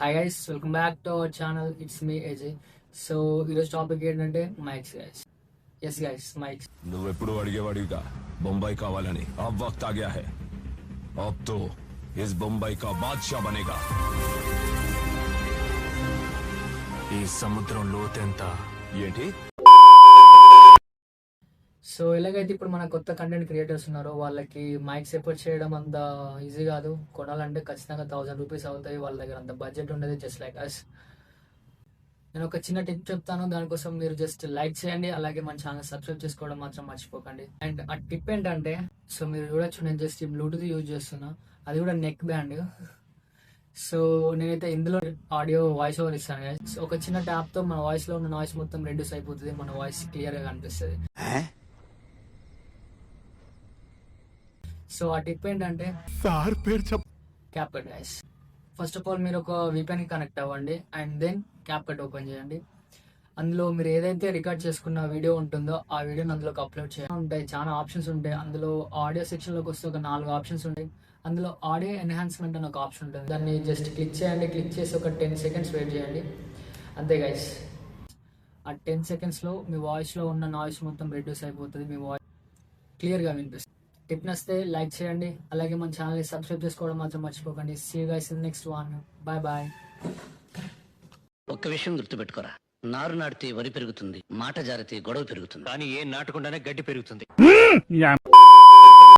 Hi guys, welcome back to our channel. It's me Ajay. So ఈరోజు topic ఏంటంటే mics guys. Yes guys, mics. నువ్వెప్పుడు అడిగేవాడిగా బొంబాయి కావాలని. अब वक्त आ गया है. अब तो इस बम्बई का बादशाह बनेगा. ఈ సముద్రం లోతెంత ఏంటి? సో ఎలాగైతే ఇప్పుడు మన కొత్త కంటెంట్ క్రియేటర్స్ ఉన్నారో వాళ్ళకి మైక్స్ ఎఫర్ట్ చేయడం అంత ఈజీ కాదు. కొనాలంటే ఖచ్చితంగా ₹1000 అవుతాయి. వాళ్ళ దగ్గర అంత బడ్జెట్ ఉండదు. Just like us. నేను ఒక చిన్న టిప్ చెప్తాను, దానికోసం మీరు జస్ట్ లైక్ చేయండి, అలాగే మన ఛానల్ సబ్స్క్రైబ్ చేసుకోవడం మాత్రం మర్చిపోకండి. అండ్ ఆ టిప్ ఏంటంటే, సో మీరు చూడొచ్చు, నేను జస్ట్ బ్లూటూత్ యూజ్ చేస్తున్నా, అది కూడా నెక్ బ్యాండ్. సో నేనైతే ఇందులో ఆడియో వాయిస్ ఓవర్ ఇస్తాను guys. సో ఒక చిన్న ట్యాప్ తో మన వాయిస్ లో ఉన్న నాయిస్ మొత్తం రెడ్యూస్ అయిపోతుంది, మన వాయిస్ క్లియర్ గా కనిపిస్తుంది. సో ఆ టిప్ ఏంటంటే CapCut guys. First of all మీరు ఒక VPN కి కనెక్ట్ అవ్వండి అండ్ దెన్ క్యాప్కట్ ఓపెన్ చేయండి. అందులో మీరు ఏదైతే రికార్డ్ చేసుకున్న వీడియో ఉంటుందో ఆ వీడియోని అందులోకి అప్లోడ్ చేయాలి. ఉంటాయి చాలా ఆప్షన్స్ ఉంటాయి. అందులో ఆడియో సెక్షన్ లోకి వస్తే ఒక 4 ఆప్షన్స్ ఉంటాయి. అందులో ఆడియో ఎన్హాన్స్మెంట్ అని ఒక ఆప్షన్ ఉంటుంది. దాన్ని జస్ట్ క్లిక్ చేయండి. క్లిక్ చేసి ఒక 10 seconds వెయిట్ చేయండి. అంతే గైస్. ఆ 10 seconds లో మీ వాయిస్ లో ఉన్న నాయిస్ మొత్తం రెడ్యూస్ అయిపోతుంది. మీ వాయిస్ క్లియర్ గా వినిపిస్తుంది. టిప్ నచ్చితే లైక్ చేయండి, అలాగే మన ఛానల్ని సబ్స్క్రైబ్ చేసుకోవడం మాత్రం మర్చిపోకండి. See you guys in next one. Bye bye. ఒక్క విషయం గుర్తుపెట్టుకోరా, నారు నాటితే వరి పెరుగుతుంది, మాట జారితే గొడవ పెరుగుతుంది. కానీ ఏ నాటకుండానే గడ్డి పెరుగుతుంది.